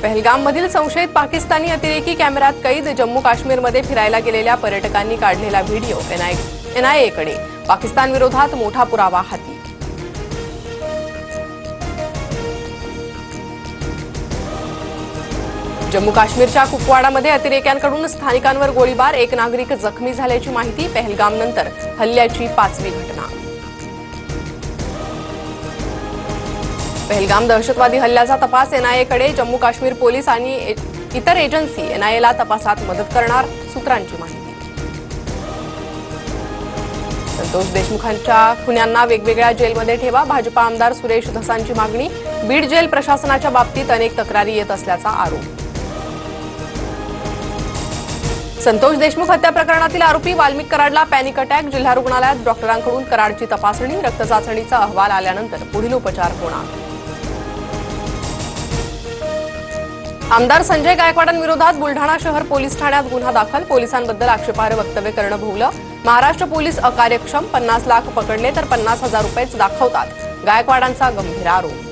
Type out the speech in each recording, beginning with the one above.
पहलगाममधील संशयित पाकिस्तानी अतिरेकी कॅमेऱ्यात कैद। जम्मू काश्मीरमध्ये फिरायला गेलेल्या पर्यटकांनी काढलेला व्हिडिओ एनआयएकडे। पाकिस्तान विरोधात मोठा पुरावा हाती। जम्मू काश्मीरच्या कुपवाडामध्ये अतिरेक्यांकडून स्थानिकांवर गोळीबार। एक नागरिक जखमी झाल्याची माहिती। पहलगामनंतर हल्ल्याची 5वी घटना। पहलगाम दहशतवादी हल्ल्याचा तपास एनआयएकडे। जम्मू काश्मीर पोलीस आणि इतर एजन्सी एनआयएला तपासात मदत करणार, सूत्रांची माहिती। संतोष देशमुखांच्या खुन्यांना वेगवेगळ्या जेलमध्ये ठेवा। भाजपा आमदार सुरेश धसांची मागणी। बीड जेल प्रशासनाच्या बाबतीत अनेक तक्रारी येत असल्याचा आरोप। संतोष देशमुख हत्या प्रकरणातील आरोपी वाल्मिक कराडला पॅनिक अटॅक। जिल्हा रुग्णालयात डॉक्टरांकडून कराडची तपासणी। रक्त चाचणीचा अहवाल आल्यानंतर पुढील उपचार होणार। आमदार संजय गायकवाडांविरोधात बुलढाणा शहर पोलीस ठाण्यात गुन्हा दाखल। पोलिसांबद्दल आक्षेपार्ह वक्तव्य करणं भोवलं। महाराष्ट्र पोलीस अकार्यक्षम। 50 लाख पकडले तर 50,000 रुपयेच दाखवतात, गायकवाडांचा गंभीर आरोप।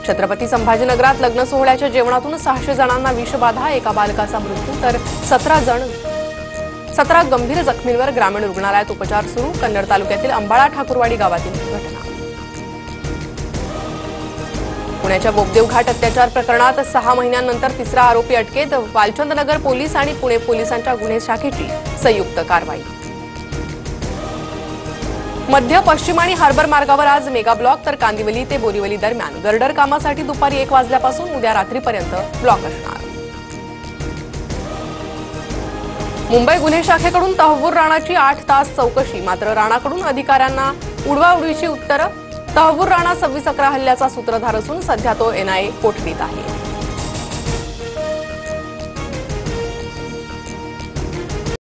छत्रपती संभाजीनगरात लग्न सोहळ्याच्या जेवणातून 600 जणांना विषबाधा। एका बालकाचा मृत्यू तर 17 गंभीर जखमींवर ग्रामीण रुग्णालयात उपचार सुरू। कन्नड तालुक्यातील अंबाळा ठाकुरवाडी गावातील घटना। पुण्याच्या बोगदेव घाट अत्याचार प्रकरणात 6 महिन्यांनंतर तिसरा आरोपी अटकेत। वालचंदनगर पोलीस आणि पुणे पोलिसांच्या गुन्हे शाखेची संयुक्त कारवाई। मध्य पश्चिम आणि हार्बर मार्गावर आज मेगा ब्लॉक, तर कांदिवली ते बोरीवली दरम्यान गर्डर कामासाठी दुपारी 1 वाजल्यापासून उद्या रात्रीपर्यंत ब्लॉक असणार। मुंबई गुन्हे शाखेकडून तहव्वूर राणाची 8 तास चौकशी। मात्र राणाकडून अधिकाऱ्यांना उडवाउडवीची उत्तरं। तहव्वूर राणा 26/11 हल्ल्याचा सूत्रधार असून सध्या तो एनआयए कोठडीत आहे।